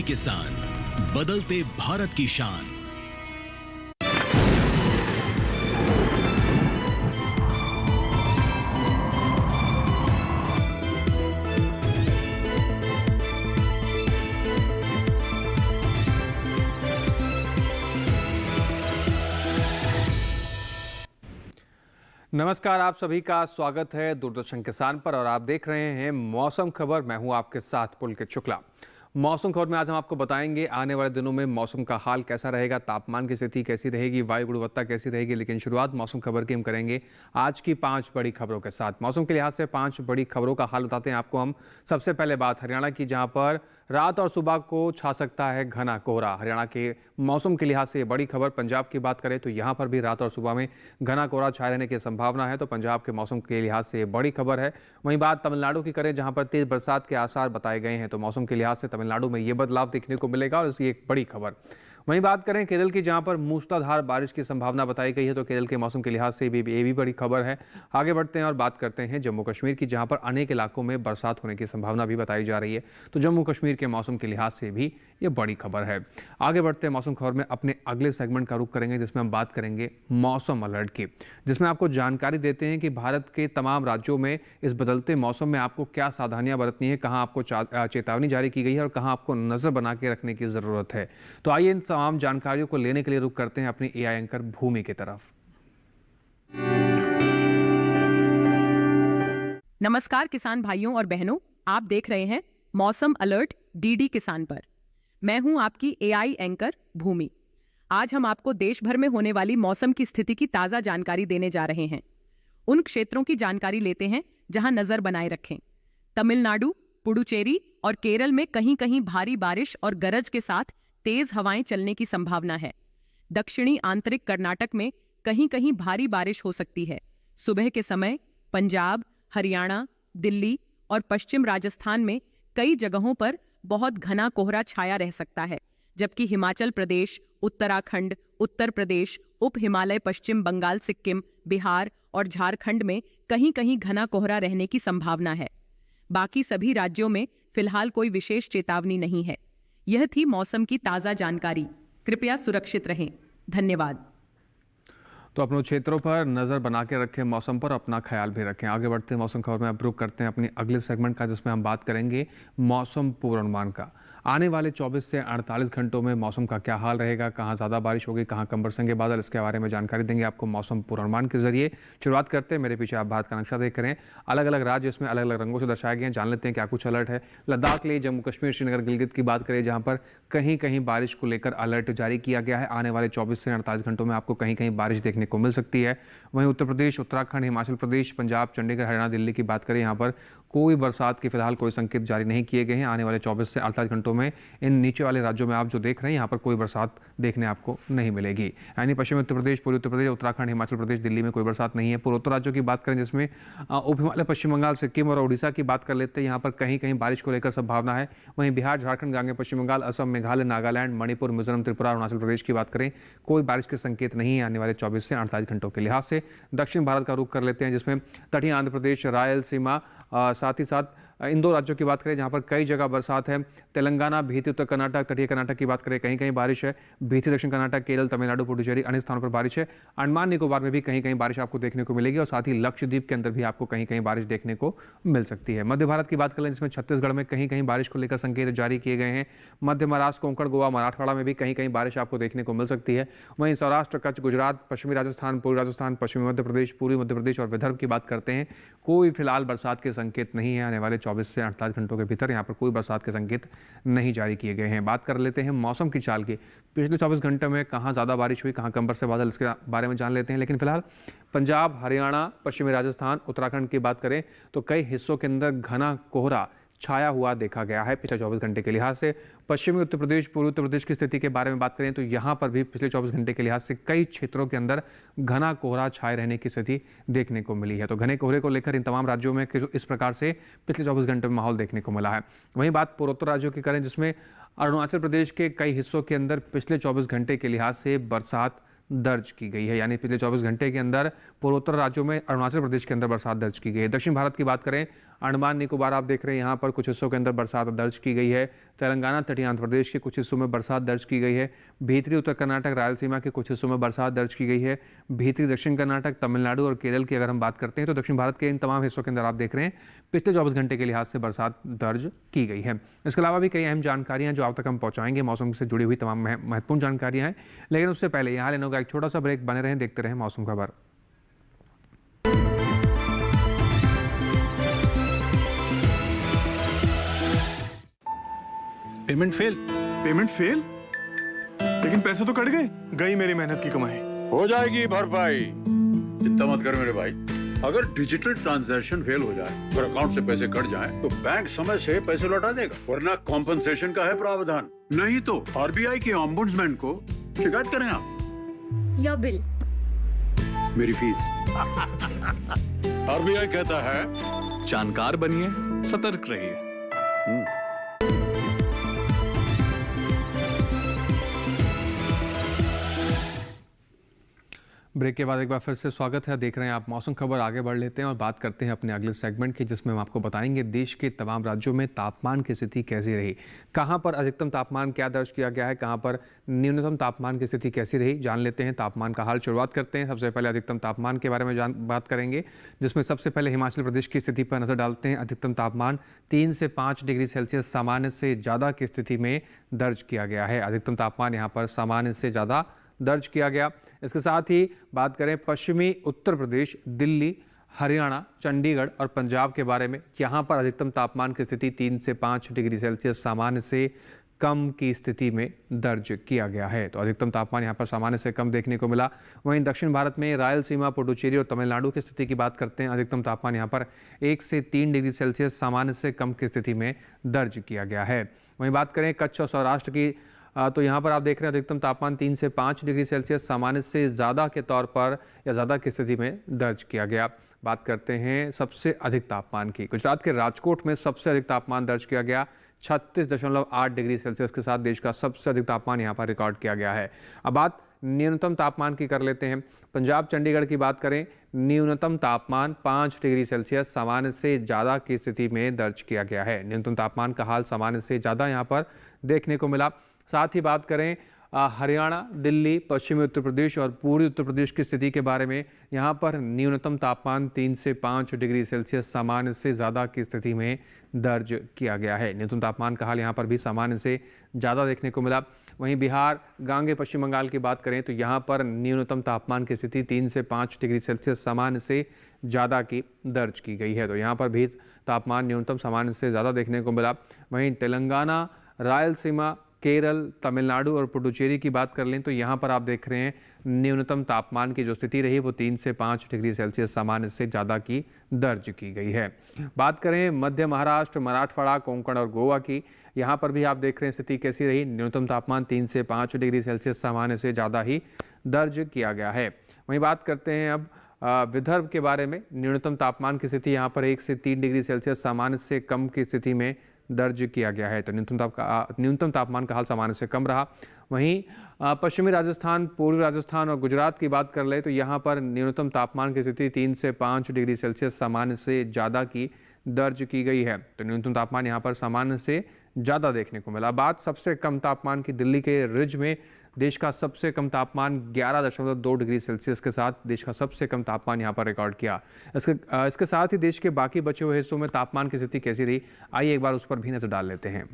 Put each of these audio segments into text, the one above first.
किसान, बदलते भारत की शान। नमस्कार, आप सभी का स्वागत है दूरदर्शन किसान पर और आप देख रहे हैं मौसम खबर। मैं हूं आपके साथ पुलकित शुक्ला। मौसम खबर में आज हम आपको बताएंगे आने वाले दिनों में मौसम का हाल कैसा रहेगा, तापमान की स्थिति कैसी रहेगी, वायु गुणवत्ता कैसी रहेगी। लेकिन शुरुआत मौसम खबर की हम करेंगे आज की 5 बड़ी खबरों के साथ। मौसम के लिहाज से 5 बड़ी खबरों का हाल बताते हैं आपको हम। सबसे पहले बात हरियाणा की, जहां पर रात और सुबह को छा सकता है घना कोहरा। हरियाणा के मौसम के लिहाज से ये बड़ी खबर। पंजाब की बात करें तो यहाँ पर भी रात और सुबह में घना कोहरा छाए रहने की संभावना है, तो पंजाब के मौसम के लिहाज से ये बड़ी खबर है। वहीं बात तमिलनाडु की करें, जहाँ पर तेज बरसात के आसार बताए गए हैं, तो मौसम के लिहाज से तमिलनाडु में ये बदलाव देखने को मिलेगा और इसकी एक बड़ी खबर। वहीं बात करें केरल की, जहां पर मूसलाधार बारिश की संभावना बताई गई है, तो केरल के मौसम के लिहाज से ये भी बड़ी खबर है। आगे बढ़ते हैं और बात करते हैं जम्मू कश्मीर की, जहां पर अनेक इलाकों में बरसात होने की संभावना भी बताई जा रही है, तो जम्मू कश्मीर के मौसम के लिहाज से भी ये बड़ी खबर है। आगे बढ़ते हैं मौसम खबर में अपने अगले सेगमेंट का रुख करेंगे, जिसमें हम बात करेंगे मौसम अलर्ट की, जिसमें आपको जानकारी देते हैं कि भारत के तमाम राज्यों में इस बदलते मौसम में आपको क्या सावधानियां बरतनी है, कहां आपको चेतावनी जारी की गई है और कहां आपको नजर बना के रखने की जरूरत है। तो आइए इन तमाम जानकारियों को लेने के लिए रुख करते हैं अपनी एआई एंकर भूमि की तरफ। नमस्कार किसान भाइयों और बहनों, आप देख रहे हैं मौसम अलर्ट डीडी किसान पर। मैं हूं आपकी एआई एंकर भूमि। आज हम आपको देश भर में होने वाली मौसम की स्थिति की ताजा जानकारी देने जा रहे हैं। उन क्षेत्रों की जानकारी लेते हैं जहां नजर बनाए रखें। तमिलनाडु, पुडुचेरी और केरल में कहीं कहीं भारी बारिश और गरज के साथ तेज हवाएं चलने की संभावना है। दक्षिणी आंतरिक कर्नाटक में कहीं कहीं भारी बारिश हो सकती है। सुबह के समय पंजाब, हरियाणा, दिल्ली और पश्चिम राजस्थान में कई जगहों पर बहुत घना कोहरा छाया रह सकता है, जबकि हिमाचल प्रदेश, उत्तराखंड, उत्तर प्रदेश, उप हिमालय, पश्चिम बंगाल, सिक्किम, बिहार और झारखंड में कहीं कहीं घना कोहरा रहने की संभावना है। बाकी सभी राज्यों में फिलहाल कोई विशेष चेतावनी नहीं है। यह थी मौसम की ताजा जानकारी। कृपया सुरक्षित रहें। धन्यवाद। तो अपने क्षेत्रों पर नज़र बना के रखें, मौसम पर अपना ख्याल भी रखें। आगे बढ़ते हैं मौसम खबर में, अब रुख करते हैं अपने अगले सेगमेंट का, जिसमें हम बात करेंगे मौसम पूर्वानुमान का। आने वाले 24 से 48 घंटों में मौसम का क्या हाल रहेगा, कहाँ ज़्यादा बारिश होगी, कहाँ कम बरसेंगे बादल, इसके बारे में जानकारी देंगे आपको मौसम पूर्वानुमान के जरिए। शुरुआत करते हैं, मेरे पीछे आप भारत का नक्शा देख रहे हैं, अलग अलग राज्य इसमें अलग अलग रंगों से दर्शाए गए हैं। जान लेते हैं क्या कुछ अलर्ट है। लद्दाख ले, जम्मू कश्मीर, श्रीनगर, गिलगित की बात करें, जहाँ पर कहीं कहीं बारिश को लेकर अलर्ट जारी किया गया है। आने वाले 24 से 48 घंटों में आपको कहीं कहीं बारिश देखने को मिल सकती है। वहीं उत्तर प्रदेश, उत्तराखंड, हिमाचल प्रदेश, पंजाब, चंडीगढ़, हरियाणा, दिल्ली की बात करें, यहाँ पर कोई बरसात के फिलहाल कोई संकेत जारी नहीं किए गए हैं। आने वाले 24 से 48 घंटों में इन नीचे वाले राज्यों में आप जो देख रहे हैं, यहाँ पर कोई बरसात देखने आपको नहीं मिलेगी। यानी पश्चिमी उत्तर प्रदेश, पूर्वी उत्तर प्रदेश, उत्तराखंड, हिमाचल प्रदेश, दिल्ली में कोई बरसात नहीं है। पूर्वोत्तर राज्यों की बात करें, जिसमें उप हिमालय, पश्चिम बंगाल, सिक्किम और उड़ीसा की बात कर लेते हैं, यहाँ पर कहीं कहीं बारिश को लेकर संभावना है। वहीं बिहार, झारखंड, गांगे पश्चिम बंगाल, असम, मेघालय, नागालैंड, मणिपुर, मिजोरम, त्रिपुरा, अरुणाचल प्रदेश की बात करें, कोई बारिश के संकेत नहीं है आने वाले 24 से 48 घंटों के लिहाज से। दक्षिण भारत का रुख कर लेते हैं, जिसमें तटीय आंध्र प्रदेश, रायलसीमा, साथ ही साथ इन 2 राज्यों की बात करें जहां पर कई जगह बरसात है। तेलंगाना, भीति उत्तर कर्नाटक, तटीय कर्नाटक की बात करें, कहीं कहीं बारिश है। भीति दक्षिण कर्नाटक, केरल, तमिलनाडु, पुडुचेरी, अन्य स्थानों पर बारिश है। अंडमान निकोबार में भी कहीं कहीं बारिश आपको देखने को मिलेगी और साथ ही लक्षद्वीप के अंदर भी आपको कहीं कहीं बारिश देखने को मिल सकती है। मध्य भारत की बात करें, जिसमें छत्तीसगढ़ में कहीं कहीं बारिश को लेकर संकेत जारी किए गए हैं। मध्य महाराष्ट्र, कोंकण, गोवा, मराठवाड़ा में भी कहीं कहीं बारिश आपको देखने को मिल सकती है। वहीं सौराष्ट्र, कच्छ, गुजरात, पश्चिमी राजस्थान, पूर्वी राजस्थान, पश्चिमी मध्य प्रदेश, पूर्वी मध्य प्रदेश और विदर्भ की बात करते हैं, कोई फिलहाल बरसात के संकेत नहीं है। आने वाले 24 से 48 घंटों के भीतर यहाँ पर कोई बरसात के संकेत नहीं जारी किए गए हैं। बात कर लेते हैं मौसम की चाल की। पिछले 24 घंटे में कहाँ ज़्यादा बारिश हुई, कहाँ कम बरसे बादल, इसके बारे में जान लेते हैं। लेकिन फिलहाल पंजाब, हरियाणा, पश्चिमी राजस्थान, उत्तराखंड की बात करें तो कई हिस्सों के अंदर घना कोहरा छाया हुआ देखा गया है पिछले 24 घंटे के लिहाज से। पश्चिमी उत्तर प्रदेश, पूर्वी उत्तर प्रदेश की स्थिति के बारे में बात करें तो यहाँ पर भी पिछले 24 घंटे के लिहाज से कई क्षेत्रों के अंदर घना कोहरा छाए रहने की स्थिति देखने को मिली है। तो घने कोहरे को लेकर इन तमाम राज्यों में इस प्रकार से पिछले 24 घंटे में माहौल देखने को मिला है। वहीं बात पूर्वोत्तर राज्यों की करें, जिसमें अरुणाचल प्रदेश के कई हिस्सों के अंदर पिछले 24 घंटे के लिहाज से बरसात दर्ज की गई है। यानी पिछले 24 घंटे के अंदर पूर्वोत्तर राज्यों में अरुणाचल प्रदेश के अंदर बरसात दर्ज की गई है। दक्षिण भारत की बात करें, अंडमान निकोबार आप देख रहे हैं, यहाँ पर कुछ हिस्सों के अंदर बरसात दर्ज की गई है। तेलंगाना, तटीय आंध्र प्रदेश के कुछ हिस्सों में बरसात दर्ज की गई है। भीतरी उत्तर कर्नाटक, रायलसीमा के कुछ हिस्सों में बरसात दर्ज की गई है। भीतरी दक्षिण कर्नाटक, तमिलनाडु और केरल की अगर हम बात करते हैं तो दक्षिण भारत के इन तमाम हिस्सों के अंदर आप देख रहे हैं पिछले 24 घंटे के लिहाज से बरसात दर्ज की गई है। इसके अलावा भी कई अहम जानकारियां जो आप तक हम पहुंचाएंगे, मौसम से जुड़ी हुई तमाम महत्वपूर्ण जानकारियां हैं। लेकिन उससे पहले यहाँ लेने का एक छोटा सा ब्रेक, बने रहें, देखते रहें मौसम खबर। Payment fail? लेकिन पैसे तो कट गए, गई मेरी मेहनत की कमाई। हो जाएगी भरपाई, चिंता मत कर मेरे भाई। अगर डिजिटल ट्रांजैक्शन फेल हो जाए और अकाउंट से पैसे कट जाएं, तो बैंक समय से पैसे लौटा देगा, वरना कॉम्पनसेशन का है प्रावधान। नहीं तो आरबीआई के ओम्बुड्समैन को शिकायत करें आप। Your bill. मेरी फीस। आरबीआई कहता है जानकार बनिए, सतर्क रहिए। ब्रेक के बाद एक बार फिर से स्वागत है। देख रहे हैं आप मौसम खबर। आगे बढ़ लेते हैं और बात करते हैं अपने अगले सेगमेंट की, जिसमें हम आपको बताएंगे देश के तमाम राज्यों में तापमान की स्थिति कैसी रही, कहां पर अधिकतम तापमान क्या दर्ज किया गया है, कहां पर न्यूनतम तापमान की स्थिति कैसी रही, जान लेते हैं तापमान का हाल। शुरुआत करते हैं सबसे पहले अधिकतम तापमान के बारे में बात करेंगे, जिसमें सबसे पहले हिमाचल प्रदेश की स्थिति पर नजर डालते हैं। अधिकतम तापमान 3 से 5 डिग्री सेल्सियस सामान्य से ज़्यादा की स्थिति में दर्ज किया गया है। अधिकतम तापमान यहाँ पर सामान्य से ज़्यादा दर्ज किया गया। इसके साथ ही बात करें पश्चिमी उत्तर प्रदेश, दिल्ली, हरियाणा, चंडीगढ़ और पंजाब के बारे में, यहाँ पर अधिकतम तापमान की स्थिति 3 से 5 डिग्री सेल्सियस सामान्य से कम की स्थिति में दर्ज किया गया है। तो अधिकतम तापमान यहाँ पर सामान्य से कम देखने को मिला। वहीं दक्षिण भारत में रायलसीमा, पुडुचेरी और तमिलनाडु की स्थिति की बात करते हैं। अधिकतम तापमान यहाँ पर 1 से 3 डिग्री सेल्सियस सामान्य से कम की स्थिति में दर्ज किया गया है। वहीं बात करें कच्छ और सौराष्ट्र की, तो यहाँ पर आप देख रहे हैं अधिकतम तापमान 3 से 5 डिग्री सेल्सियस सामान्य से ज़्यादा के तौर पर या ज़्यादा की स्थिति में दर्ज किया गया। बात करते हैं सबसे अधिक तापमान की। गुजरात के राजकोट में सबसे अधिक तापमान दर्ज किया गया, 36.8 डिग्री सेल्सियस के साथ देश का सबसे अधिक तापमान यहाँ पर रिकॉर्ड किया गया है। अब बात न्यूनतम तापमान की कर लेते हैं। पंजाब, चंडीगढ़ की बात करें, न्यूनतम तापमान 5 डिग्री सेल्सियस सामान्य से ज़्यादा की स्थिति में दर्ज किया गया है। न्यूनतम तापमान का हाल सामान्य से ज़्यादा यहाँ पर देखने को मिला। साथ ही बात करें हरियाणा, दिल्ली, पश्चिमी उत्तर प्रदेश और पूर्वी उत्तर प्रदेश की स्थिति के बारे में, यहाँ पर न्यूनतम तापमान 3 से 5 डिग्री सेल्सियस सामान्य से ज़्यादा की स्थिति में दर्ज किया गया है। न्यूनतम तापमान का हाल यहाँ पर भी सामान्य से ज़्यादा देखने को मिला। वहीं बिहार, गांगे, पश्चिम बंगाल की बात करें तो यहाँ पर न्यूनतम तापमान की स्थिति 3 से 5 डिग्री सेल्सियस सामान्य से ज़्यादा की दर्ज की गई है। तो यहाँ पर भी तापमान न्यूनतम सामान्य से ज़्यादा देखने को मिला। वहीं तेलंगाना, रायलसीमा, केरल, तमिलनाडु और पुडुचेरी की बात कर लें तो यहाँ पर आप देख रहे हैं न्यूनतम तापमान की जो स्थिति रही वो 3 से 5 डिग्री सेल्सियस सामान्य से ज़्यादा की दर्ज की गई है। बात करें मध्य महाराष्ट्र, मराठवाड़ा, कोंकण और गोवा की, यहाँ पर भी आप देख रहे हैं स्थिति कैसी रही। न्यूनतम तापमान 3 से 5 डिग्री सेल्सियस सामान्य से ज़्यादा ही दर्ज किया गया है। वहीं बात करते हैं अब विदर्भ के बारे में। न्यूनतम तापमान की स्थिति यहाँ पर 1 से 3 डिग्री सेल्सियस सामान्य से कम की स्थिति में दर्ज किया गया है। तो न्यूनतम तापमान का हाल सामान्य से कम रहा। वहीं पश्चिमी राजस्थान, पूर्वी राजस्थान और गुजरात की बात कर ले तो यहाँ पर न्यूनतम तापमान की स्थिति 3 से 5 डिग्री सेल्सियस सामान्य से ज़्यादा की दर्ज की गई है। तो न्यूनतम तापमान यहाँ पर सामान्य से ज़्यादा देखने को मिला। बात सबसे कम तापमान की, दिल्ली के रिज में देश का सबसे कम तापमान 11.2 डिग्री सेल्सियस के साथ देश का सबसे कम तापमान यहाँ पर रिकॉर्ड किया। इसके साथ ही देश के बाकी बचे हुए हिस्सों में तापमान की स्थिति कैसी रही, आइए एक बार उस पर भी नजर डाल लेते हैं।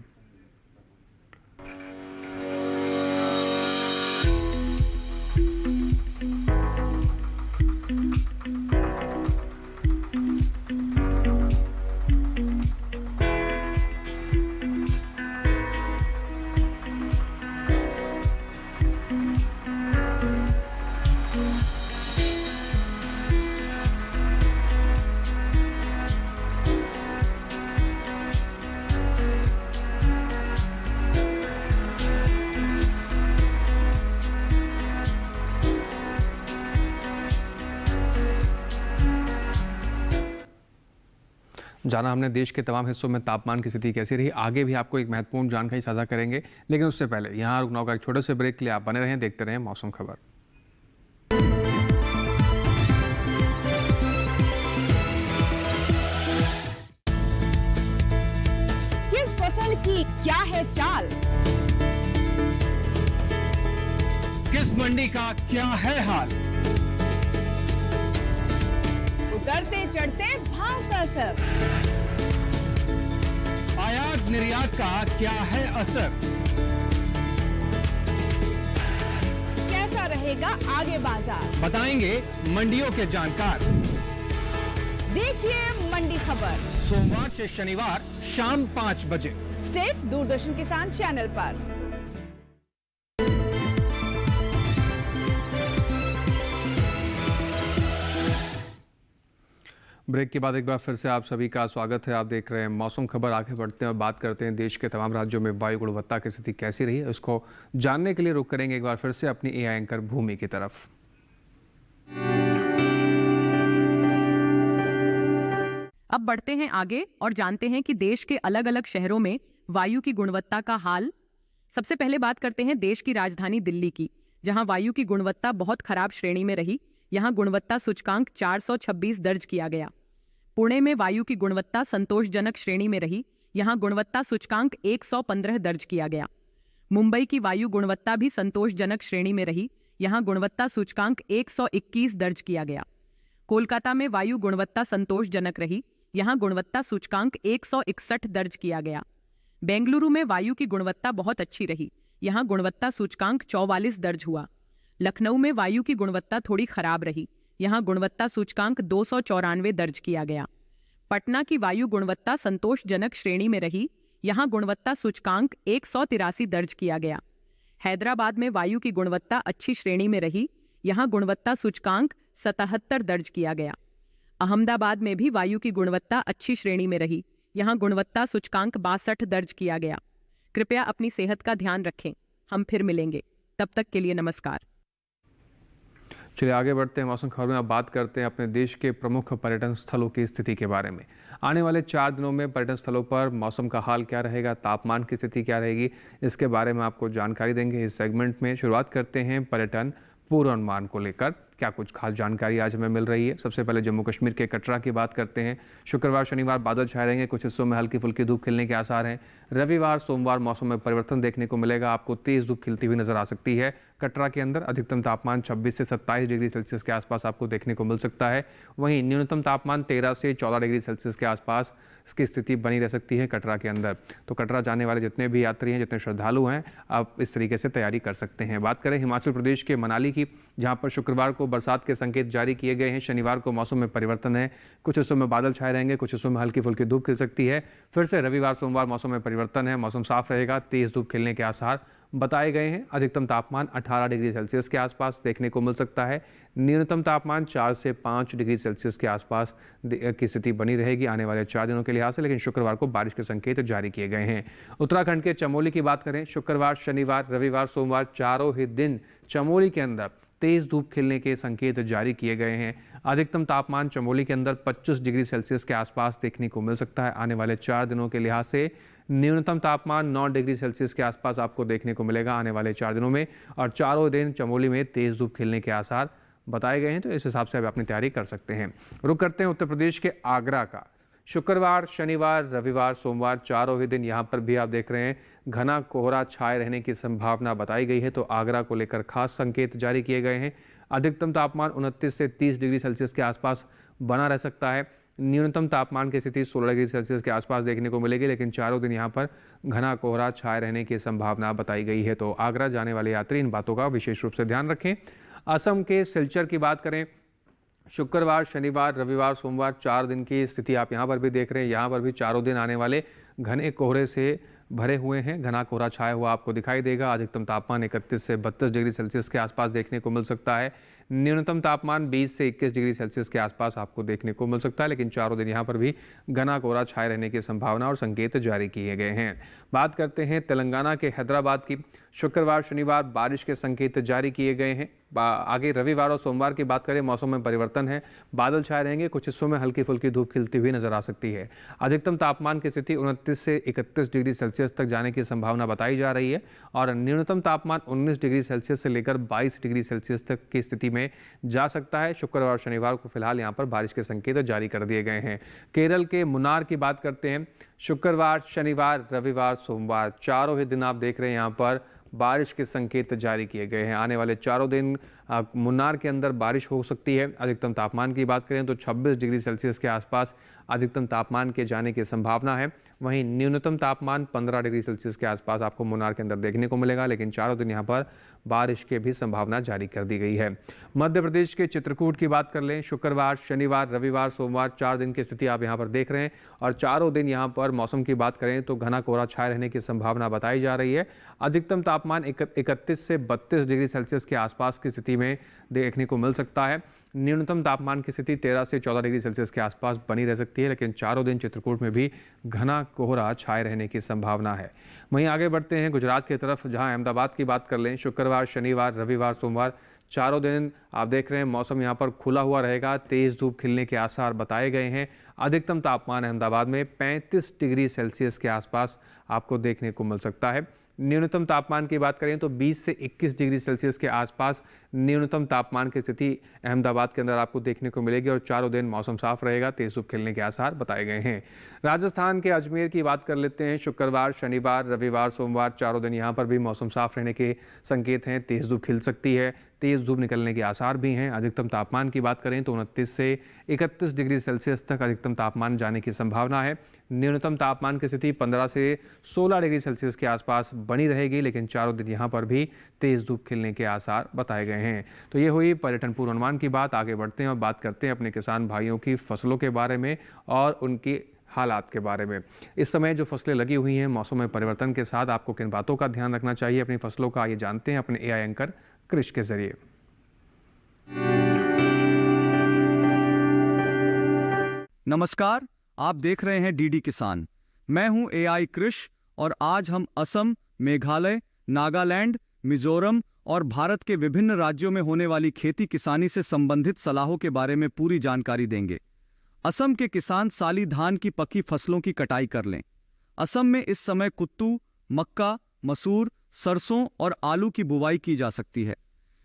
जाना हमने देश के तमाम हिस्सों में तापमान की स्थिति कैसी रही। आगे भी आपको एक महत्वपूर्ण जानकारी साझा करेंगे, लेकिन उससे पहले यहाँ रुकना होगा एक छोटे से ब्रेक के लिए। आप बने रहें, देखते रहें मौसम खबर। है चाल, किस मंडी का क्या है हाल, उतरते चढ़ते भाव का असर, आयात निर्यात का क्या है असर, कैसा रहेगा आगे बाजार, बताएंगे मंडियों के जानकार। देखिए मंडी खबर सोमवार से शनिवार शाम 5 बजे सिर्फ दूरदर्शन किसान चैनल पर। ब्रेक के बाद एक बार फिर से आप सभी का स्वागत है। आप देख रहे हैं मौसम खबर। आगे बढ़ते हैं और बात करते हैं देश के तमाम राज्यों में वायु गुणवत्ता की स्थिति कैसी रही है, उसको जानने के लिए रुक करेंगे एक बार फिर से अपनी एआई एंकर भूमि की तरफ। अब बढ़ते हैं आगे और जानते हैं कि देश के अलग अलग शहरों में वायु की गुणवत्ता का हाल। सबसे पहले बात करते हैं देश की राजधानी दिल्ली की, जहां वायु की गुणवत्ता बहुत खराब श्रेणी में रही। यहां गुणवत्ता सूचकांक 426 दर्ज किया गया। पुणे में वायु की गुणवत्ता संतोषजनक श्रेणी में रही। यहां गुणवत्ता सूचकांक 115 दर्ज किया गया। मुंबई की वायु गुणवत्ता भी संतोषजनक श्रेणी में रही। यहां गुणवत्ता सूचकांक 121 दर्ज किया गया। कोलकाता में वायु गुणवत्ता संतोषजनक रही। यहां गुणवत्ता सूचकांक 161 दर्ज किया गया। बेंगलुरु में वायु की गुणवत्ता बहुत अच्छी रही। यहां गुणवत्ता सूचकांक 44 दर्ज हुआ। लखनऊ में वायु की गुणवत्ता थोड़ी खराब रही। यहां गुणवत्ता सूचकांक 294 दर्ज किया गया। पटना की वायु गुणवत्ता संतोषजनक श्रेणी में रही। यहां गुणवत्ता सूचकांक 183 दर्ज किया गया। हैदराबाद में वायु की गुणवत्ता अच्छी श्रेणी में रही। यहां गुणवत्ता सूचकांक 77 दर्ज किया गया। अहमदाबाद में भी वायु की गुणवत्ता अच्छी श्रेणी में रही। यहां गुणवत्ता सूचकांक 62 दर्ज किया गया। कृपया अपनी सेहत का ध्यान रखें। हम फिर मिलेंगे, तब तक के लिए नमस्कार। चलिए आगे बढ़ते हैं मौसम खबर में। अब बात करते हैं अपने देश के प्रमुख पर्यटन स्थलों की स्थिति के बारे में। आने वाले 4 दिनों में पर्यटन स्थलों पर मौसम का हाल क्या रहेगा, तापमान की स्थिति क्या रहेगी, इसके बारे में आपको जानकारी देंगे इस सेगमेंट में। शुरुआत करते हैं पर्यटन पूर्वानुमान को लेकर क्या कुछ खास जानकारी आज हमें मिल रही है। सबसे पहले जम्मू कश्मीर के कटरा की बात करते हैं। शुक्रवार शनिवार बादल छाए रहेंगे, कुछ हिस्सों में हल्की फुल्की धूप खिलने के आसार हैं। रविवार सोमवार मौसम में परिवर्तन देखने को मिलेगा, आपको तेज धूप खिलती हुई नजर आ सकती है। कटरा के अंदर अधिकतम तापमान 26 से 27 डिग्री सेल्सियस के आसपास आपको देखने को मिल सकता है। वहीं न्यूनतम तापमान 13 से 14 डिग्री सेल्सियस के आसपास इसकी स्थिति बनी रह सकती है कटरा के अंदर। तो कटरा जाने वाले जितने भी यात्री हैं, जितने श्रद्धालु हैं, आप इस तरीके से तैयारी कर सकते हैं। बात करें हिमाचल प्रदेश के मनाली की, जहां पर शुक्रवार को बरसात के संकेत जारी किए गए हैं। शनिवार को मौसम में परिवर्तन है, कुछ हिस्सों में बादल छाए रहेंगे, कुछ हिस्सों में हल्की फुल्की धूप खिल सकती है। फिर से रविवार सोमवार मौसम में परिवर्तन है, मौसम साफ रहेगा, तेज धूप खिलने के आसार बताए गए हैं। अधिकतम तापमान 18 डिग्री सेल्सियस के आसपास देखने को मिल सकता है। न्यूनतम तापमान 4 से 5 डिग्री सेल्सियस के आसपास की स्थिति बनी रहेगी आने वाले 4 दिनों के लिहाज से। लेकिन शुक्रवार को बारिश के संकेत जारी किए गए हैं। उत्तराखंड के चमोली की बात करें, शुक्रवार शनिवार रविवार सोमवार चारों ही दिन चमोली के अंदर तेज धूप खिलने के संकेत जारी किए गए हैं। अधिकतम तापमान चमोली के अंदर 25 डिग्री सेल्सियस के आसपास देखने को मिल सकता है आने वाले 4 दिनों के लिहाज से। न्यूनतम तापमान 9 डिग्री सेल्सियस के आसपास आपको देखने को मिलेगा आने वाले 4 दिनों में, और चारों दिन चमोली में तेज धूप खिलने के आसार बताए गए हैं। तो इस हिसाब से आप अपनी तैयारी कर सकते हैं। रुक करते हैं उत्तर प्रदेश के आगरा का। शुक्रवार शनिवार रविवार सोमवार चारों ही दिन यहाँ पर भी आप देख रहे हैं घना कोहरा छाए रहने की संभावना बताई गई है। तो आगरा को लेकर खास संकेत जारी किए गए हैं। अधिकतम तापमान 29 से 30 डिग्री सेल्सियस के आसपास बना रह सकता है। न्यूनतम तापमान की स्थिति 16 डिग्री सेल्सियस के आसपास देखने को मिलेगी, लेकिन चारों दिन यहाँ पर घना कोहरा छाए रहने की संभावना बताई गई है। तो आगरा जाने वाले यात्री इन बातों का विशेष रूप से ध्यान रखें। असम के सिलचर की बात करें, शुक्रवार शनिवार रविवार सोमवार 4 दिन की स्थिति आप यहाँ पर भी देख रहे हैं। यहाँ पर भी चारों दिन आने वाले घने कोहरे से भरे हुए हैं, घना कोहरा छाया हुआ आपको दिखाई देगा। अधिकतम तापमान 31 से 32 डिग्री सेल्सियस के आसपास देखने को मिल सकता है। न्यूनतम तापमान 20 से 21 डिग्री सेल्सियस के आसपास आपको देखने को मिल सकता है, लेकिन चारों दिन यहाँ पर भी घना कोहरा छाए रहने की संभावना और संकेत जारी किए गए हैं। बात करते हैं तेलंगाना के हैदराबाद की। शुक्रवार शनिवार बारिश के संकेत जारी किए गए हैं। आगे रविवार और सोमवार की बात करें, मौसम में परिवर्तन है, बादल छाए रहेंगे, कुछ हिस्सों में हल्की फुल्की धूप खिलती हुई नजर आ सकती है। अधिकतम तापमान की स्थिति 29 से 31 डिग्री सेल्सियस तक जाने की संभावना बताई जा रही है, और न्यूनतम तापमान 19 डिग्री सेल्सियस से लेकर 22 डिग्री सेल्सियस तक की स्थिति में में जा सकता है। शुक्रवार और शनिवार को फिलहाल यहाँ पर बारिश के संकेत जारी कर दिए गए हैं। केरल के मुन्नार की बात करते हैं। शुक्रवार, शनिवार, रविवार, सोमवार चारों ही दिन आप देख रहे हैं यहाँ पर बारिश के संकेत जारी किए गए हैं। आने वाले चारों दिन मुन्नार के अंदर बारिश हो सकती है। अधिकतम तापमान की बात करें तो 26 डिग्री सेल्सियस के आसपास अधिकतम तापमान के जाने की संभावना है। वहीं न्यूनतम तापमान 15 डिग्री सेल्सियस के आसपास आपको मुन्नार के अंदर देखने को मिलेगा, लेकिन चारों दिन यहाँ पर बारिश की भी संभावना जारी कर दी गई है। मध्य प्रदेश के चित्रकूट की बात कर लें, शुक्रवार, शनिवार, रविवार, सोमवार 4 दिन की स्थिति आप यहाँ पर देख रहे हैं और चारों दिन यहाँ पर मौसम की बात करें तो घना कोहरा छाए रहने की संभावना बताई जा रही है। अधिकतम तापमान 31 से 32 डिग्री सेल्सियस के आसपास की स्थिति में देखने को मिल सकता है। न्यूनतम तापमान की स्थिति 13 से 14 डिग्री सेल्सियस के आसपास बनी रह सकती है, लेकिन चारों दिन चित्रकूट में भी घना कोहरा छाए रहने की संभावना है। वहीं आगे बढ़ते हैं गुजरात की तरफ, जहां अहमदाबाद की बात कर लें। शुक्रवार, शनिवार, रविवार, सोमवार चारों दिन आप देख रहे हैं मौसम यहाँ पर खुला हुआ रहेगा। तेज़ धूप खिलने के आसार बताए गए हैं। अधिकतम तापमान अहमदाबाद में 35 डिग्री सेल्सियस के आसपास आपको देखने को मिल सकता है। न्यूनतम तापमान की बात करें तो 20 से 21 डिग्री सेल्सियस के आसपास न्यूनतम तापमान की स्थिति अहमदाबाद के अंदर आपको देखने को मिलेगी और चारों दिन मौसम साफ रहेगा। तेज धूप खिलने के आसार बताए गए हैं। राजस्थान के अजमेर की बात कर लेते हैं। शुक्रवार, शनिवार, रविवार, सोमवार चारों दिन यहाँ पर भी मौसम साफ रहने के संकेत हैं। तेज धूप खिल सकती है, तेज धूप निकलने के आसार भी हैं। अधिकतम तापमान की बात करें तो 29 से 31 डिग्री सेल्सियस तक अधिकतम तापमान जाने की संभावना है। न्यूनतम तापमान की स्थिति 15 से 16 डिग्री सेल्सियस के आसपास बनी रहेगी, लेकिन चारों दिन यहाँ पर भी तेज धूप खिलने के आसार बताए गए हैं। तो ये हुई पर्यटन पूर्वानुमान की बात। आगे बढ़ते हैं और बात करते हैं अपने किसान भाइयों की फसलों के बारे में और उनकी हालात के बारे में। इस समय जो फसलें लगी हुई हैं, मौसम में परिवर्तन के साथ आपको किन बातों का ध्यान रखना चाहिए अपनी फसलों का, ये जानते हैं अपने AI एंकर कृष के जरिए। नमस्कार, आप देख रहे हैं DD किसान। मैं हूं AI कृष और आज हम असम, मेघालय, नागालैंड, मिजोरम और भारत के विभिन्न राज्यों में होने वाली खेती किसानी से संबंधित सलाहों के बारे में पूरी जानकारी देंगे। असम के किसान साली धान की पकी फसलों की कटाई कर लें। असम में इस समय कुत्तू, मक्का, मसूर, सरसों और आलू की बुवाई की जा सकती है।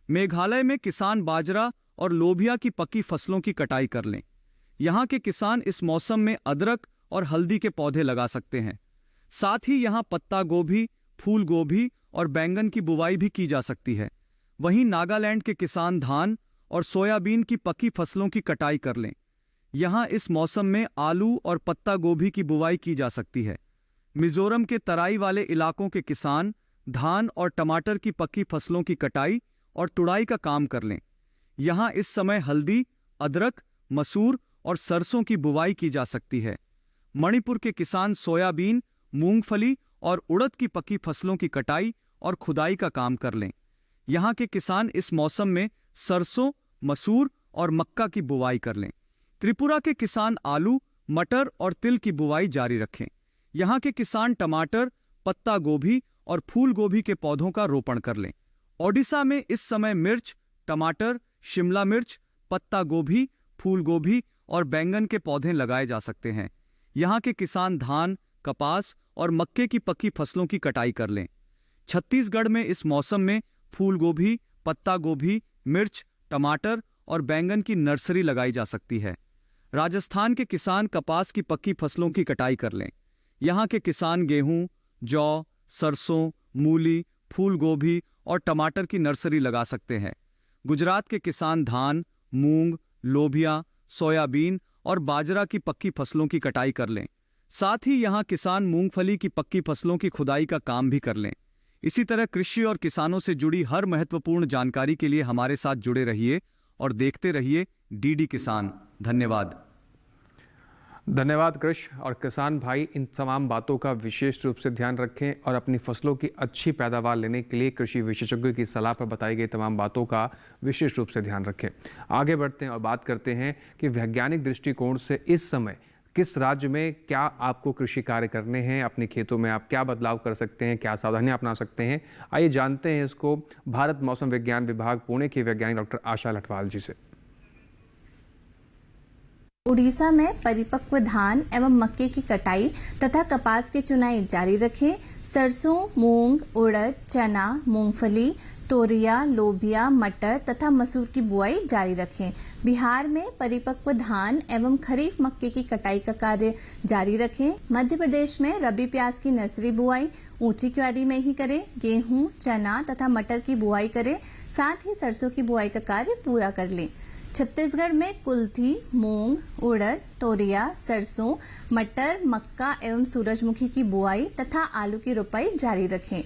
मेघालय में किसान बाजरा और लोबिया की पकी फसलों की कटाई कर लें। यहाँ के किसान इस मौसम में अदरक और हल्दी के पौधे लगा सकते हैं। साथ ही यहाँ पत्ता गोभी, फूल गोभी और बैंगन की बुवाई भी की जा सकती है। वहीं नागालैंड के किसान धान और सोयाबीन की पकी फसलों की कटाई कर लें। यहाँ इस मौसम में आलू और पत्ता गोभी की बुवाई की जा सकती है। मिजोरम के तराई वाले इलाकों के किसान धान और टमाटर की पकी फसलों की कटाई और तुड़ाई का काम कर लें। यहाँ इस समय हल्दी, अदरक, मसूर और सरसों की बुवाई की जा सकती है। मणिपुर के किसान सोयाबीन, मूंगफली और उड़द की पकी फसलों की कटाई और खुदाई का काम कर लें। यहाँ के किसान इस मौसम में सरसों, मसूर और मक्का की बुवाई कर लें। त्रिपुरा के किसान आलू, मटर और तिल की बुवाई जारी रखें। यहाँ के किसान टमाटर, पत्ता गोभी और फूल गोभी के पौधों का रोपण कर लें। ओडिशा में इस समय मिर्च, टमाटर, शिमला मिर्च, पत्ता गोभी, फूल गोभी और बैंगन के पौधे लगाए जा सकते हैं। यहाँ के किसान धान, कपास और मक्के की पकी फसलों की कटाई कर लें। छत्तीसगढ़ में इस मौसम में फूल गोभी, पत्ता गोभी, मिर्च, टमाटर और बैंगन की नर्सरी लगाई जा सकती है। राजस्थान के किसान कपास की पक्की फसलों की कटाई कर लें। यहाँ के किसान गेहूं, जौ, सरसों, मूली, फूल गोभी और टमाटर की नर्सरी लगा सकते हैं। गुजरात के किसान धान, मूंग, लोबिया, सोयाबीन और बाजरा की पक्की फसलों की कटाई कर लें। साथ ही यहाँ किसान मूंगफली की पक्की फसलों की खुदाई का काम भी कर लें। इसी तरह कृषि और किसानों से जुड़ी हर महत्वपूर्ण जानकारी के लिए हमारे साथ जुड़े रहिए और देखते रहिए DD किसान। धन्यवाद। धन्यवाद कृष। और किसान भाई इन तमाम बातों का विशेष रूप से ध्यान रखें और अपनी फसलों की अच्छी पैदावार लेने के लिए कृषि विशेषज्ञों की सलाह पर बताई गई तमाम बातों का विशेष रूप से ध्यान रखें। आगे बढ़ते हैं और बात करते हैं कि वैज्ञानिक दृष्टिकोण से इस समय किस राज्य में क्या आपको कृषि कार्य करने हैं, अपने खेतों में आप क्या बदलाव कर सकते हैं, क्या सावधानियां अपना सकते हैं। आइए जानते हैं इसको भारत मौसम विज्ञान विभाग पुणे के वैज्ञानिक डॉक्टर आशा लठवाल जी से। उड़ीसा में परिपक्व धान एवं मक्के की कटाई तथा कपास की चुनाई जारी रखें। सरसों, मूंग, उड़द, चना, मूंगफली, तोरिया, लोबिया, मटर तथा मसूर की बुआई जारी रखें। बिहार में परिपक्व धान एवं खरीफ मक्के की कटाई का कार्य जारी रखें। मध्य प्रदेश में रबी प्याज की नर्सरी बुआई ऊंची क्यारी में ही करें। गेहूं, चना तथा मटर की बुआई करें, साथ ही सरसों की बुआई का कार्य पूरा कर लें। छत्तीसगढ़ में कुल्थी, मूंग, उड़द, तोरिया, सरसों, मटर, मक्का एवं सूरजमुखी की बुआई तथा आलू की रोपाई जारी रखें।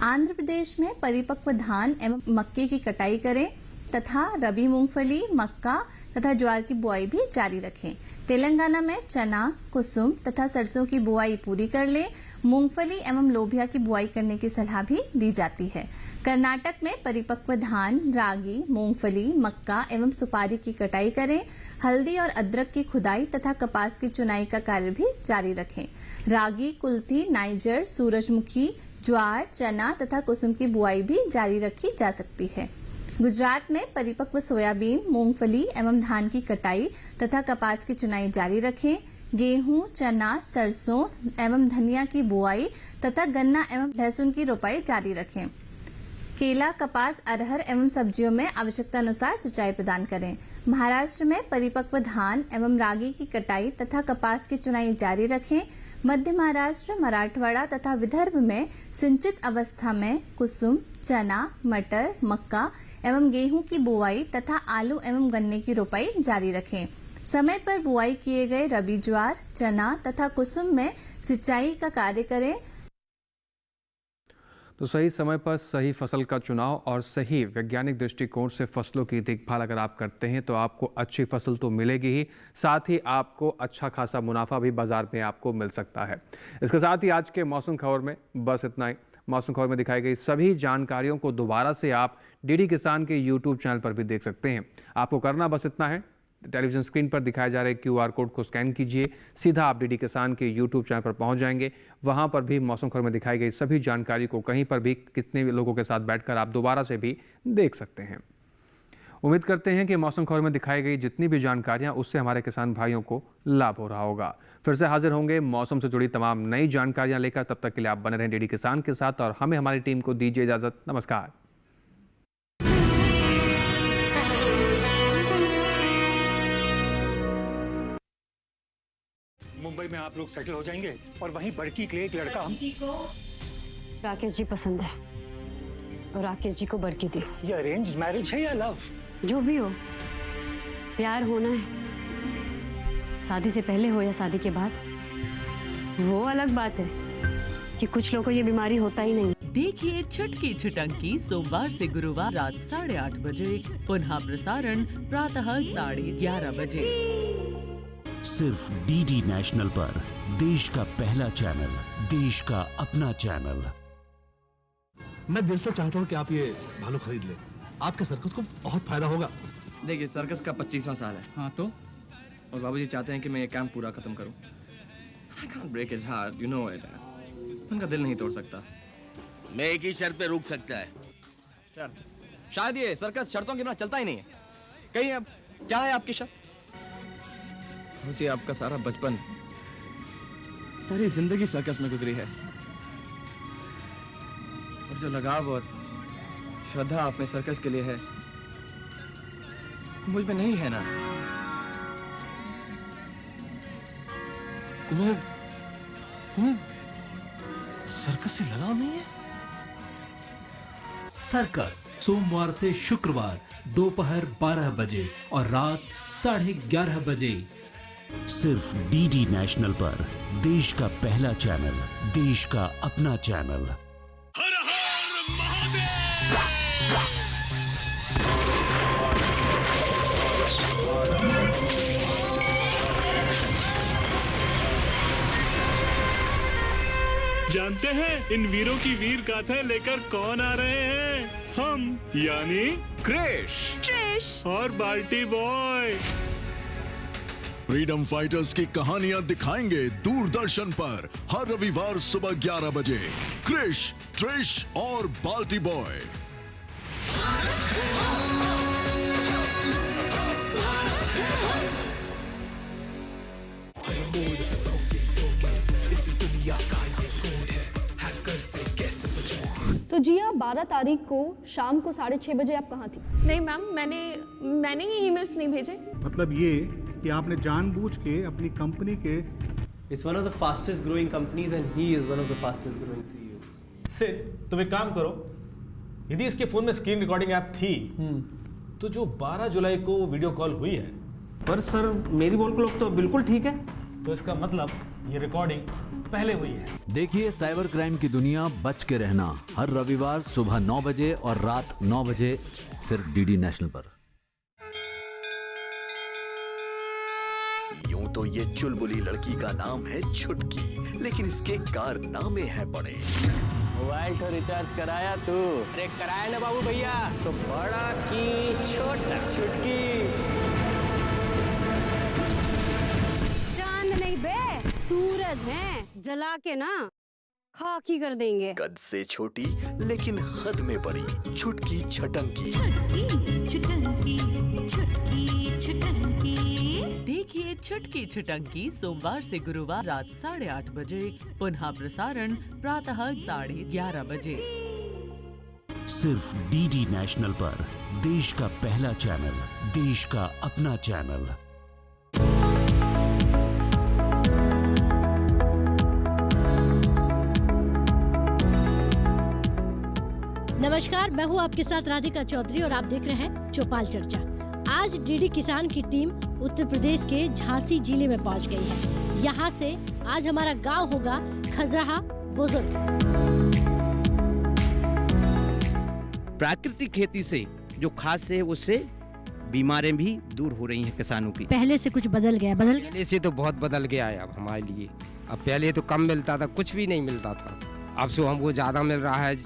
आंध्र प्रदेश में परिपक्व धान एवं मक्के की कटाई करें तथा रबी मूंगफली, मक्का तथा ज्वार की बुआई भी जारी रखें। तेलंगाना में चना, कुसुम तथा सरसों की बुआई पूरी कर लें। मूंगफली एवं लोबिया की बुआई करने की सलाह भी दी जाती है। कर्नाटक में परिपक्व धान, रागी, मूंगफली, मक्का एवं सुपारी की कटाई करें। हल्दी और अदरक की खुदाई तथा कपास की चुनाई का कार्य भी जारी रखें। रागी, कुल्थी, नाइजर, सूरजमुखी, ज्वार, चना तथा कुसुम की बुआई भी जारी रखी जा सकती है। गुजरात में परिपक्व सोयाबीन, मूंगफली एवं धान की कटाई तथा कपास की चुनाई जारी रखें। गेहूं, चना, सरसों एवं धनिया की बुआई तथा गन्ना एवं लहसुन की रोपाई जारी रखें। केला, कपास, अरहर एवं सब्जियों में आवश्यकता अनुसार सिंचाई प्रदान करें। महाराष्ट्र में परिपक्व धान एवं रागी की कटाई तथा कपास की चुनाई जारी रखें। मध्य महाराष्ट्र, मराठवाड़ा तथा विदर्भ में सिंचित अवस्था में कुसुम, चना, मटर, मक्का एवं गेहूं की बुआई तथा आलू एवं गन्ने की रोपाई जारी रखें। समय पर बुआई किए गए रबी ज्वार, चना तथा कुसुम में सिंचाई का कार्य करें। तो सही समय पर सही फसल का चुनाव और सही वैज्ञानिक दृष्टिकोण से फसलों की देखभाल अगर आप करते हैं तो आपको अच्छी फसल तो मिलेगी ही, साथ ही आपको अच्छा खासा मुनाफा भी बाजार में आपको मिल सकता है। इसके साथ ही आज के मौसम खबर में बस इतना ही। मौसम खबर में दिखाई गई सभी जानकारियों को दोबारा से आप डीडी किसान के यूट्यूब चैनल पर भी देख सकते हैं। आपको करना बस इतना है, टेलीविजन स्क्रीन पर दिखाए जा रहे QR कोड को स्कैन कीजिए, सीधा आप डीडी किसान के यूट्यूब चैनल पर पहुंच जाएंगे। वहां पर भी मौसम खबर में दिखाई गई सभी जानकारी को कहीं पर भी कितने भी लोगों के साथ बैठकर आप दोबारा से भी देख सकते हैं। उम्मीद करते हैं कि मौसम खबर में दिखाई गई जितनी भी जानकारियां उससे हमारे किसान भाइयों को लाभ हो रहा होगा। फिर से हाजिर होंगे मौसम से जुड़ी तमाम नई जानकारियां लेकर। तब तक के लिए आप बने रहें डीडी किसान के साथ और हमें हमारी टीम को दीजिए इजाजत। नमस्कार। मुंबई में आप लोग सेटल हो जाएंगे और वहीं बड़की के लिए एक लड़का हम। राकेश जी पसंद है और राकेश जी को बड़की दी। ये अरेंज मैरिज है या लव? जो भी हो, प्यार होना है। शादी से पहले हो या शादी के बाद, वो अलग बात है कि कुछ लोगों को ये बीमारी होता ही नहीं। देखिए छुटकी छुटंकी सोमवार से गुरुवार रात 8:30 बजे, पुनः प्रसारण प्रातः 11:30 बजे, सिर्फ डीडी नेशनल पर। देश का पहला चैनल, देश का अपना चैनल। मैं दिल से चाहता हूँ कि आप ये भालू खरीद लें। आपके सर्कस को बहुत फायदा होगा। देखिए सर्कस का 25वां साल है। हाँ तो? और बाबूजी चाहते हैं कि मैं ये कैंप पूरा खत्म करूं। I can't break his heart, you know it. उनका दिल नहीं तोड़ सकता। मैं एक ही शर्त पे रुक सकता है। शर्त? शायद ये सर्कस शर्तों के बिना चलता ही नहीं है। कहीं अब क्या है आपकी शर्त? मुझे आपका सारा बचपन, सारी जिंदगी सर्कस में गुजरी है और जो लगाव और श्रद्धा आप में सर्कस के लिए है मुझ में नहीं है ना। तुम्हें सर्कस से लगाव नहीं है? सर्कस सोमवार से शुक्रवार दोपहर 12 बजे और रात 11:30 बजे, सिर्फ डीडी नेशनल पर। देश का पहला चैनल, देश का अपना चैनल। जानते हैं इन वीरों की वीर गाथाएं लेकर कौन आ रहे हैं? हम, यानी क्रिश और बाल्टी बॉय। फ्रीडम फाइटर्स की कहानियां दिखाएंगे दूरदर्शन पर हर रविवार सुबह 11 बजे। क्रिश, ट्रिश और बाल्टी बॉय। So जिया 12 तारीख को शाम को 6:30 बजे आप कहाँ थी? नहीं मैम, मैंने ये ईमेल्स नहीं भेजे। मतलब ये कि आपने जानबूझ के अपनी कंपनी के It's one of the fastest growing companies and he is one of the fastest growing CEOs. तुम एक काम करो, यदि इसके फोन में स्क्रीन रिकॉर्डिंग ऐप थी तो जो 12 जुलाई को वीडियो कॉल हुई है, पर सर मेरी बोल क्लॉक तो बिल्कुल ठीक है। तो इसका मतलब ये रिकॉर्डिंग पहले हुई है। देखिए साइबर क्राइम की दुनिया बच के रहना हर रविवार सुबह 9 बजे और रात 9 बजे सिर्फ डीडी नेशनल पर। यूं तो ये चुलबुली लड़की का नाम है छुटकी, लेकिन इसके कारनामे हैं बड़े। मोबाइल तो रिचार्ज कराया तू? अरे कराया ना बाबू भैया। तो बड़ा की छोटा? छुटकी। चांद नहीं बे, सूरज है, जला के ना खाकी कर देंगे। कद से छोटी लेकिन हद में बड़ी, छुटकी छटंकी। देखिए छुटकी छुटंकी सोमवार से गुरुवार रात 8:30 बजे, पुनः प्रसारण प्रातः 11:30 बजे। सिर्फ डीडी नेशनल पर, देश का पहला चैनल, देश का अपना चैनल। नमस्कार, मैं हूँ आपके साथ राधिका चौधरी और आप देख रहे हैं चौपाल चर्चा। आज डीडी किसान की टीम उत्तर प्रदेश के झांसी जिले में पहुँच गई है। यहाँ से आज हमारा गांव होगा खजराहा बुजुर्ग। प्राकृतिक खेती से जो खाद से है उससे बीमारियां भी दूर हो रही हैं किसानों की। पहले से कुछ बदल गया? पहले से तो बहुत बदल गया है अब हमारे लिए। अब पहले तो कम मिलता था, कुछ भी नहीं मिलता था। अब सो हमको ज़्यादा मिल रहा है,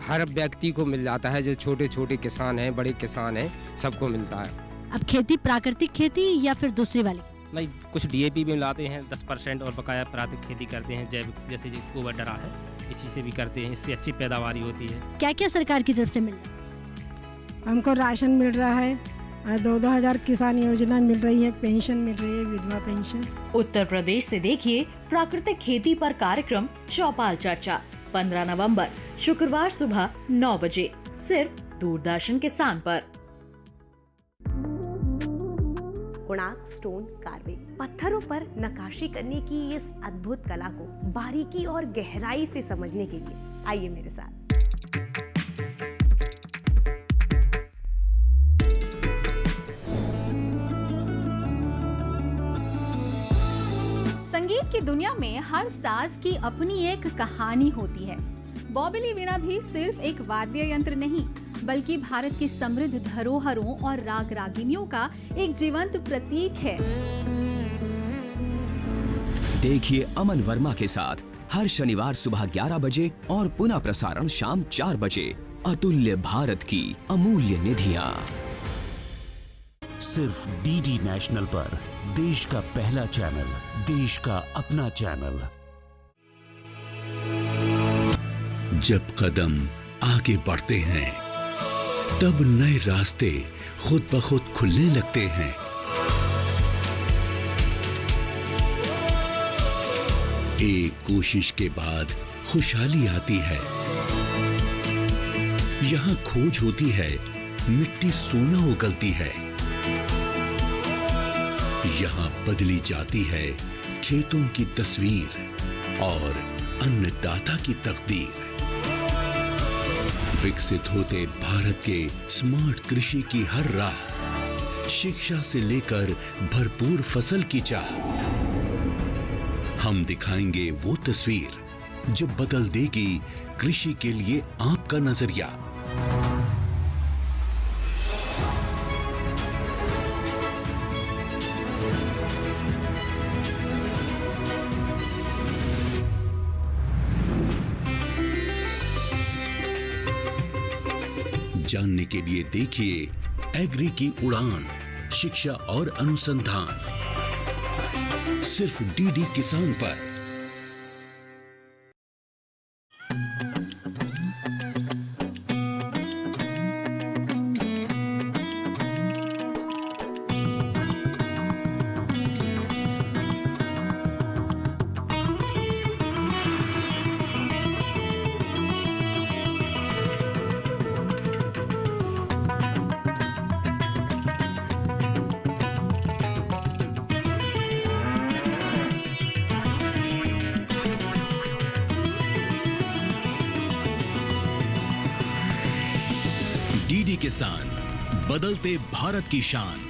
हर व्यक्ति को मिल जाता है, जो छोटे छोटे किसान हैं, बड़े किसान हैं, सबको मिलता है। अब खेती प्राकृतिक खेती या फिर दूसरी वाली? नहीं, कुछ DAP भी मिलाते हैं 10% और बकाया प्राकृतिक खेती करते हैं, जैविक जैसे जो गोबर डरा है इसी से भी करते हैं, इससे अच्छी पैदावारी होती है। क्या क्या सरकार की तरफ से मिल रहा है? हमको राशन मिल रहा है, 2-2 हजार किसान योजना मिल रही है, पेंशन मिल रही है, विधवा पेंशन। उत्तर प्रदेश से देखिए प्राकृतिक खेती पर कार्यक्रम चौपाल चर्चा 15 नवंबर शुक्रवार सुबह 9 बजे सिर्फ दूरदर्शन किसान पर। कोणार्क स्टोन कार्विंग, पत्थरों पर नक्काशी करने की इस अद्भुत कला को बारीकी और गहराई से समझने के लिए आइए मेरे साथ। संगीत की दुनिया में हर साज की अपनी एक कहानी होती है। बॉबिली वीणा भी सिर्फ एक वाद्य यंत्र नहीं, बल्कि भारत की समृद्ध धरोहरों और राग रागिनियों का एक जीवंत प्रतीक है। देखिए अमन वर्मा के साथ हर शनिवार सुबह 11 बजे और पुनः प्रसारण शाम 4 बजे, अतुल्य भारत की अमूल्य निधियां। सिर्फ डीडी नेशनल पर, देश का पहला चैनल, देश का अपना चैनल। जब कदम आगे बढ़ते हैं तब नए रास्ते खुद ब खुद खुलने लगते हैं। एक कोशिश के बाद खुशहाली आती है। यहाँ खोज होती है, मिट्टी सोना उगलती है। यहाँ बदली जाती है खेतों की तस्वीर और अन्नदाता की तकदीर। विकसित होते भारत के स्मार्ट कृषि की हर राह, शिक्षा से लेकर भरपूर फसल की चाह। हम दिखाएंगे वो तस्वीर जो बदल देगी कृषि के लिए आपका नजरिया। जानने के लिए देखिए एग्री की उड़ान, शिक्षा और अनुसंधान, सिर्फ डीडी किसान पर। डीडी किसान, बदलते भारत की शान।